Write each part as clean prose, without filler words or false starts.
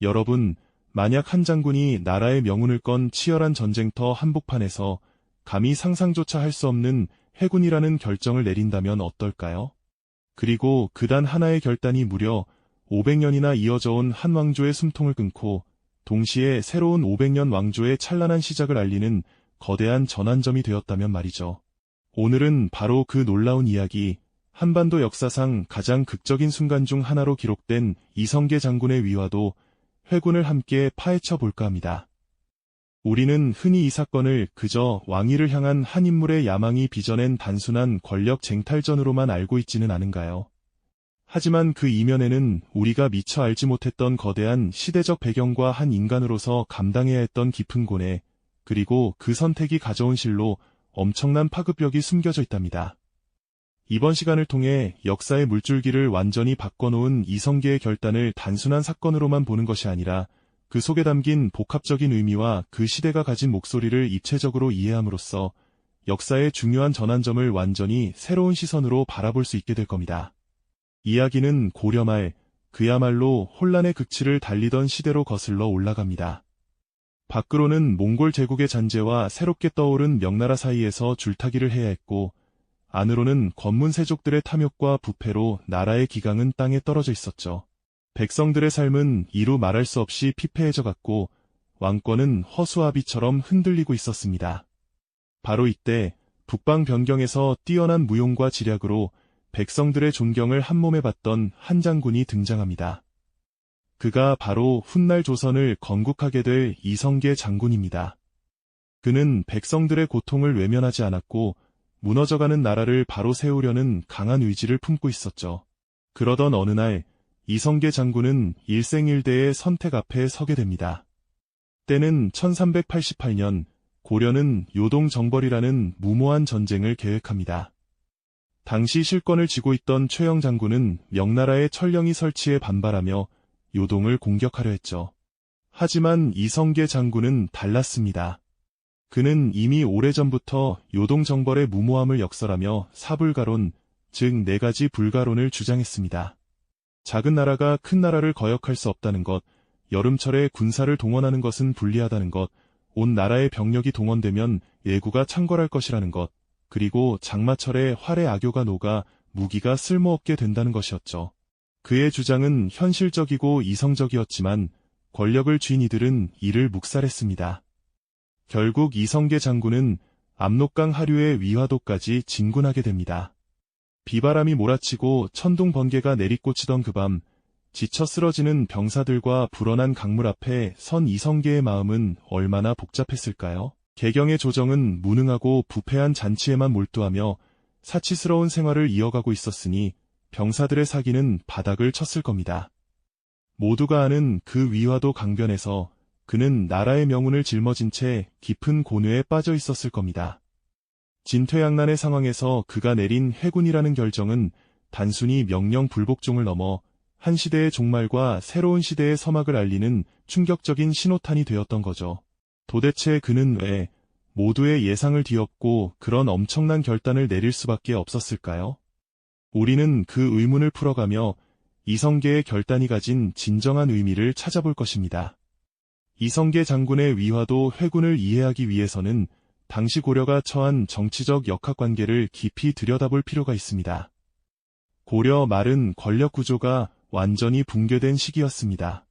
여러분, 만약 한 장군이 나라의 명운을 건 치열한 전쟁터 한복판에서 감히 상상조차 할 수 없는 해군이라는 결정을 내린다면 어떨까요? 그리고 그 단 하나의 결단이 무려 500년이나 이어져 온 한 왕조의 숨통을 끊고 동시에 새로운 500년 왕조의 찬란한 시작을 알리는 거대한 전환점이 되었다면 말이죠. 오늘은 바로 그 놀라운 이야기, 한반도 역사상 가장 극적인 순간 중 하나로 기록된 이성계 장군의 위화도 회군을 함께 파헤쳐 볼까 합니다. 우리는 흔히 이 사건을 그저 왕위를 향한 한 인물의 야망이 빚어낸 단순한 권력 쟁탈전으로만 알고 있지는 않은가요? 하지만 그 이면에는 우리가 미처 알지 못했던 거대한 시대적 배경과 한 인간으로서 감당해야 했던 깊은 고뇌, 그리고 그 선택이 가져온 실로 엄청난 파급력이 숨겨져 있답니다. 이번 시간을 통해 역사의 물줄기를 완전히 바꿔놓은 이성계의 결단을 단순한 사건으로만 보는 것이 아니라 그 속에 담긴 복합적인 의미와 그 시대가 가진 목소리를 입체적으로 이해함으로써 역사의 중요한 전환점을 완전히 새로운 시선으로 바라볼 수 있게 될 겁니다. 이야기는 고려 말, 그야말로 혼란의 극치를 달리던 시대로 거슬러 올라갑니다. 밖으로는 몽골 제국의 잔재와 새롭게 떠오른 명나라 사이에서 줄타기를 해야 했고, 안으로는 권문세족들의 탐욕과 부패로 나라의 기강은 땅에 떨어져 있었죠. 백성들의 삶은 이루 말할 수 없이 피폐해져 갔고, 왕권은 허수아비처럼 흔들리고 있었습니다. 바로 이때 북방 변경에서 뛰어난 무용과 지략으로 백성들의 존경을 한몸에 받던 한 장군이 등장합니다. 그가 바로 훗날 조선을 건국하게 될 이성계 장군입니다. 그는 백성들의 고통을 외면하지 않았고 무너져가는 나라를 바로 세우려는 강한 의지를 품고 있었죠. 그러던 어느 날 이성계 장군은 일생일대의 선택 앞에 서게 됩니다. 때는 1388년, 고려는 요동정벌이라는 무모한 전쟁을 계획합니다. 당시 실권을 쥐고 있던 최영 장군은 명나라의 철령이 설치에 반발하며 요동을 공격하려 했죠. 하지만 이성계 장군은 달랐습니다. 그는 이미 오래전부터 요동정벌의 무모함을 역설하며 사불가론, 즉 4가지 불가론을 주장했습니다. 작은 나라가 큰 나라를 거역할 수 없다는 것, 여름철에 군사를 동원하는 것은 불리하다는 것, 온 나라의 병력이 동원되면 예구가 창궐할 것이라는 것, 그리고 장마철에 활의 악효가 녹아 무기가 쓸모없게 된다는 것이었죠. 그의 주장은 현실적이고 이성적이었지만 권력을 쥔 이들은 이를 묵살했습니다. 결국 이성계 장군은 압록강 하류의 위화도까지 진군하게 됩니다. 비바람이 몰아치고 천둥 번개가 내리꽂히던 그 밤, 지쳐 쓰러지는 병사들과 불어난 강물 앞에 선 이성계의 마음은 얼마나 복잡했을까요? 개경의 조정은 무능하고 부패한 잔치에만 몰두하며 사치스러운 생활을 이어가고 있었으니 병사들의 사기는 바닥을 쳤을 겁니다. 모두가 아는 그 위화도 강변에서 그는 나라의 명운을 짊어진 채 깊은 고뇌에 빠져 있었을 겁니다. 진퇴양난의 상황에서 그가 내린 해군이라는 결정은 단순히 명령 불복종을 넘어 한 시대의 종말과 새로운 시대의 서막을 알리는 충격적인 신호탄이 되었던 거죠. 도대체 그는 왜 모두의 예상을 뒤엎고 그런 엄청난 결단을 내릴 수밖에 없었을까요? 우리는 그 의문을 풀어가며 이성계의 결단이 가진 진정한 의미를 찾아볼 것입니다. 이성계 장군의 위화도 회군을 이해하기 위해서는 당시 고려가 처한 정치적 역학관계를 깊이 들여다볼 필요가 있습니다. 고려 말은 권력 구조가 완전히 붕괴된 시기였습니다.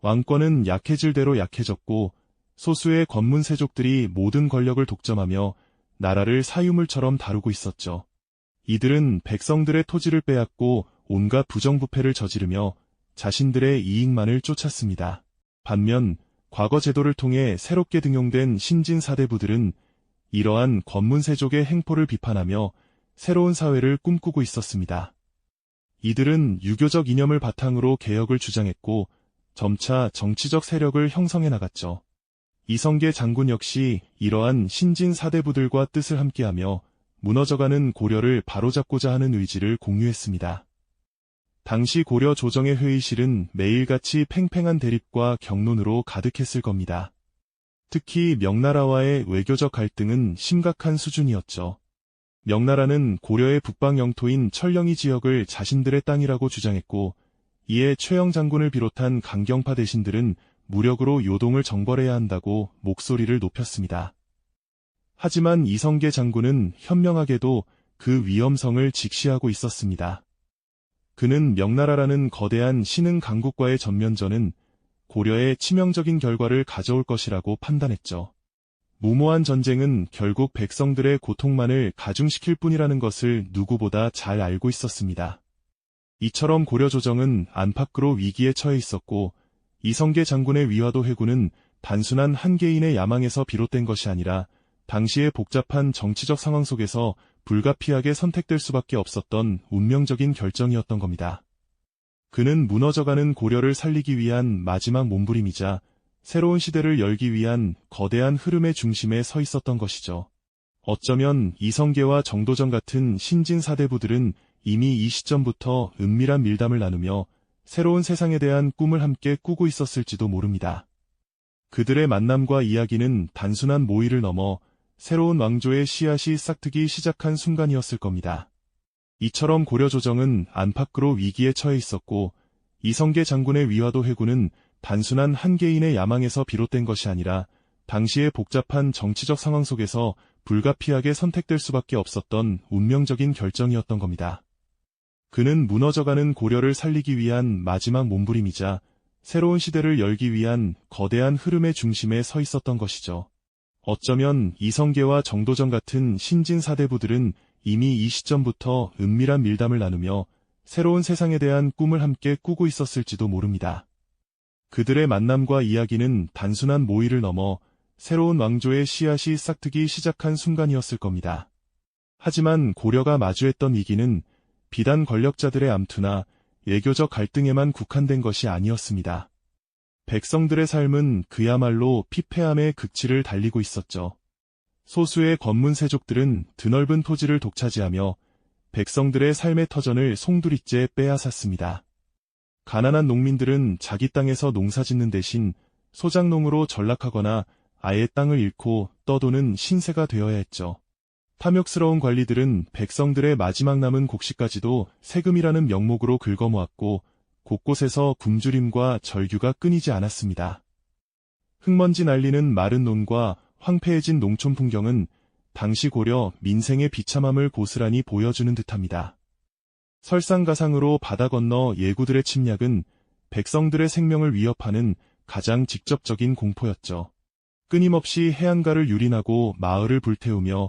왕권은 약해질 대로 약해졌고 소수의 권문세족들이 모든 권력을 독점하며 나라를 사유물처럼 다루고 있었죠. 이들은 백성들의 토지를 빼앗고 온갖 부정부패를 저지르며 자신들의 이익만을 쫓았습니다. 반면 과거 제도를 통해 새롭게 등용된 신진 사대부들은 이러한 권문세족의 행포를 비판하며 새로운 사회를 꿈꾸고 있었습니다. 이들은 유교적 이념을 바탕으로 개혁을 주장했고 점차 정치적 세력을 형성해 나갔죠. 이성계 장군 역시 이러한 신진 사대부들과 뜻을 함께하며 무너져가는 고려를 바로잡고자 하는 의지를 공유했습니다. 당시 고려 조정의 회의실은 매일같이 팽팽한 대립과 경론으로 가득했을 겁니다. 특히 명나라와의 외교적 갈등은 심각한 수준이었죠. 명나라는 고려의 북방 영토인 철령이 지역을 자신들의 땅이라고 주장했고 이에 최영 장군을 비롯한 강경파 대신들은 무력으로 요동을 정벌해야 한다고 목소리를 높였습니다. 하지만 이성계 장군은 현명하게도 그 위험성을 직시하고 있었습니다. 그는 명나라라는 거대한 신흥 강국과의 전면전은 고려에 치명적인 결과를 가져올 것이라고 판단했죠. 무모한 전쟁은 결국 백성들의 고통만을 가중시킬 뿐이라는 것을 누구보다 잘 알고 있었습니다. 이처럼 고려 조정은 안팎으로 위기에 처해 있었고 이성계 장군의 위화도 회군은 단순한 한 개인의 야망에서 비롯된 것이 아니라 당시의 복잡한 정치적 상황 속에서 불가피하게 선택될 수밖에 없었던 운명적인 결정이었던 겁니다. 그는 무너져가는 고려를 살리기 위한 마지막 몸부림이자 새로운 시대를 열기 위한 거대한 흐름의 중심에 서 있었던 것이죠. 어쩌면 이성계와 정도전 같은 신진 사대부들은 이미 이 시점부터 은밀한 밀담을 나누며 새로운 세상에 대한 꿈을 함께 꾸고 있었을지도 모릅니다. 그들의 만남과 이야기는 단순한 모의를 넘어 새로운 왕조의 씨앗이 싹트기 시작한 순간이었을 겁니다. 이처럼 고려 조정은 안팎으로 위기에 처해 있었고 이성계 장군의 위화도 회군은 단순한 한 개인의 야망에서 비롯된 것이 아니라 당시의 복잡한 정치적 상황 속에서 불가피하게 선택될 수밖에 없었던 운명적인 결정이었던 겁니다. 그는 무너져가는 고려를 살리기 위한 마지막 몸부림이자 새로운 시대를 열기 위한 거대한 흐름의 중심에 서 있었던 것이죠. 어쩌면 이성계와 정도전 같은 신진 사대부들은 이미 이 시점부터 은밀한 밀담을 나누며 새로운 세상에 대한 꿈을 함께 꾸고 있었을지도 모릅니다. 그들의 만남과 이야기는 단순한 모의를 넘어 새로운 왕조의 씨앗이 싹트기 시작한 순간이었을 겁니다. 하지만 고려가 마주했던 위기는 비단 권력자들의 암투나 외교적 갈등에만 국한된 것이 아니었습니다. 백성들의 삶은 그야말로 피폐함의 극치를 달리고 있었죠. 소수의 권문세족들은 드넓은 토지를 독차지하며 백성들의 삶의 터전을 송두리째 빼앗았습니다. 가난한 농민들은 자기 땅에서 농사짓는 대신 소작농으로 전락하거나 아예 땅을 잃고 떠도는 신세가 되어야 했죠. 탐욕스러운 관리들은 백성들의 마지막 남은 곡식까지도 세금이라는 명목으로 긁어모았고 곳곳에서 굶주림과 절규가 끊이지 않았습니다. 흙먼지 날리는 마른 논과 황폐해진 농촌 풍경은 당시 고려 민생의 비참함을 고스란히 보여주는 듯합니다. 설상가상으로 바다 건너 예구들의 침략은 백성들의 생명을 위협하는 가장 직접적인 공포였죠. 끊임없이 해안가를 유린하고 마을을 불태우며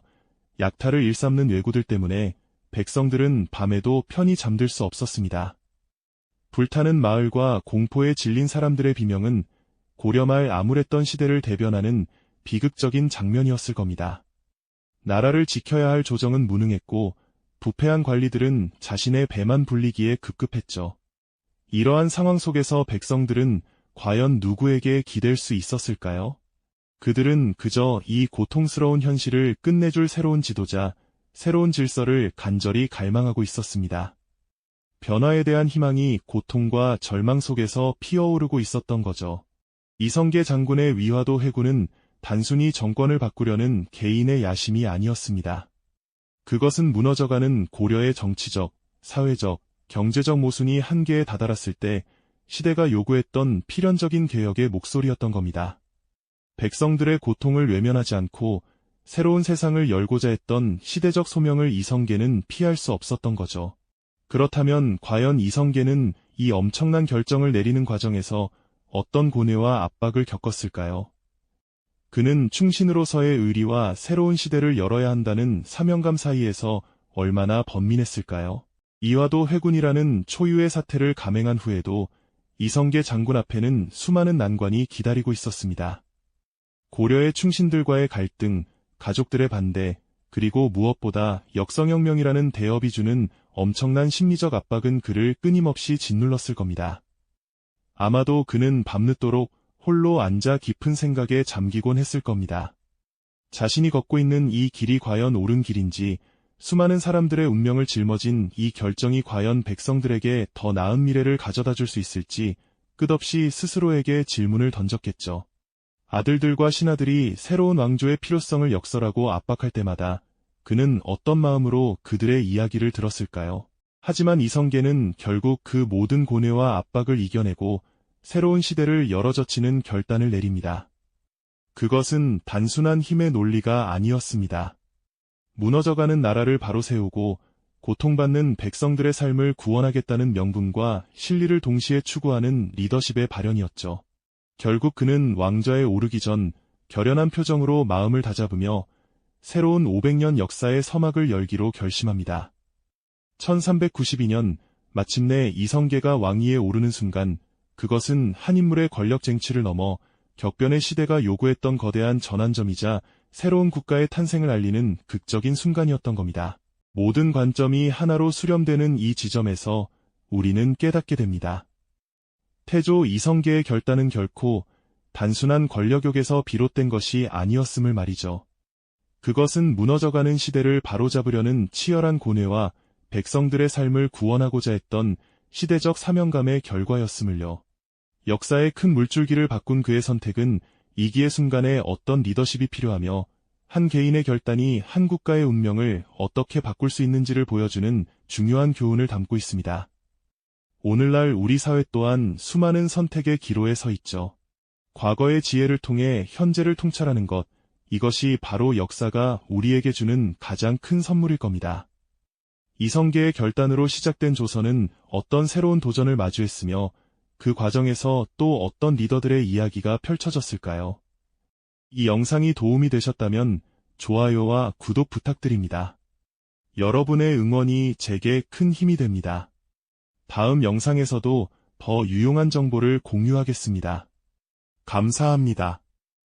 약탈을 일삼는 왜구들 때문에 백성들은 밤에도 편히 잠들 수 없었습니다. 불타는 마을과 공포에 질린 사람들의 비명은 고려말 암울했던 시대를 대변하는 비극적인 장면이었을 겁니다. 나라를 지켜야 할 조정은 무능했고 부패한 관리들은 자신의 배만 불리기에 급급했죠. 이러한 상황 속에서 백성들은 과연 누구에게 기댈 수 있었을까요? 그들은 그저 이 고통스러운 현실을 끝내줄 새로운 지도자, 새로운 질서를 간절히 갈망하고 있었습니다. 변화에 대한 희망이 고통과 절망 속에서 피어오르고 있었던 거죠. 이성계 장군의 위화도 회군은 단순히 정권을 바꾸려는 개인의 야심이 아니었습니다. 그것은 무너져가는 고려의 정치적, 사회적, 경제적 모순이 한계에 다다랐을 때 시대가 요구했던 필연적인 개혁의 목소리였던 겁니다. 백성들의 고통을 외면하지 않고 새로운 세상을 열고자 했던 시대적 소명을 이성계는 피할 수 없었던 거죠. 그렇다면 과연 이성계는 이 엄청난 결정을 내리는 과정에서 어떤 고뇌와 압박을 겪었을까요? 그는 충신으로서의 의리와 새로운 시대를 열어야 한다는 사명감 사이에서 얼마나 번민했을까요? 이화도 회군이라는 초유의 사태를 감행한 후에도 이성계 장군 앞에는 수많은 난관이 기다리고 있었습니다. 고려의 충신들과의 갈등, 가족들의 반대, 그리고 무엇보다 역성혁명이라는 대업이 주는 엄청난 심리적 압박은 그를 끊임없이 짓눌렀을 겁니다. 아마도 그는 밤늦도록 홀로 앉아 깊은 생각에 잠기곤 했을 겁니다. 자신이 걷고 있는 이 길이 과연 옳은 길인지, 수많은 사람들의 운명을 짊어진 이 결정이 과연 백성들에게 더 나은 미래를 가져다 줄 수 있을지 끝없이 스스로에게 질문을 던졌겠죠. 아들들과 신하들이 새로운 왕조의 필요성을 역설하고 압박할 때마다 그는 어떤 마음으로 그들의 이야기를 들었을까요? 하지만 이성계는 결국 그 모든 고뇌와 압박을 이겨내고 새로운 시대를 열어젖히는 결단을 내립니다. 그것은 단순한 힘의 논리가 아니었습니다. 무너져가는 나라를 바로 세우고 고통받는 백성들의 삶을 구원하겠다는 명분과 실리를 동시에 추구하는 리더십의 발현이었죠. 결국 그는 왕좌에 오르기 전 결연한 표정으로 마음을 다잡으며 새로운 500년 역사의 서막을 열기로 결심합니다. 1392년 마침내 이성계가 왕위에 오르는 순간 그것은 한 인물의 권력 쟁취를 넘어 격변의 시대가 요구했던 거대한 전환점이자 새로운 국가의 탄생을 알리는 극적인 순간이었던 겁니다. 모든 관점이 하나로 수렴되는 이 지점에서 우리는 깨닫게 됩니다. 태조 이성계의 결단은 결코 단순한 권력욕에서 비롯된 것이 아니었음을 말이죠. 그것은 무너져가는 시대를 바로잡으려는 치열한 고뇌와 백성들의 삶을 구원하고자 했던 시대적 사명감의 결과였음을요. 역사의 큰 물줄기를 바꾼 그의 선택은 위기의 순간에 어떤 리더십이 필요하며 한 개인의 결단이 한 국가의 운명을 어떻게 바꿀 수 있는지를 보여주는 중요한 교훈을 담고 있습니다. 오늘날 우리 사회 또한 수많은 선택의 기로에 서 있죠. 과거의 지혜를 통해 현재를 통찰하는 것, 이것이 바로 역사가 우리에게 주는 가장 큰 선물일 겁니다. 이성계의 결단으로 시작된 조선은 어떤 새로운 도전을 마주했으며 그 과정에서 또 어떤 리더들의 이야기가 펼쳐졌을까요? 이 영상이 도움이 되셨다면 좋아요와 구독 부탁드립니다. 여러분의 응원이 제게 큰 힘이 됩니다. 다음 영상에서도 더 유용한 정보를 공유하겠습니다. 감사합니다.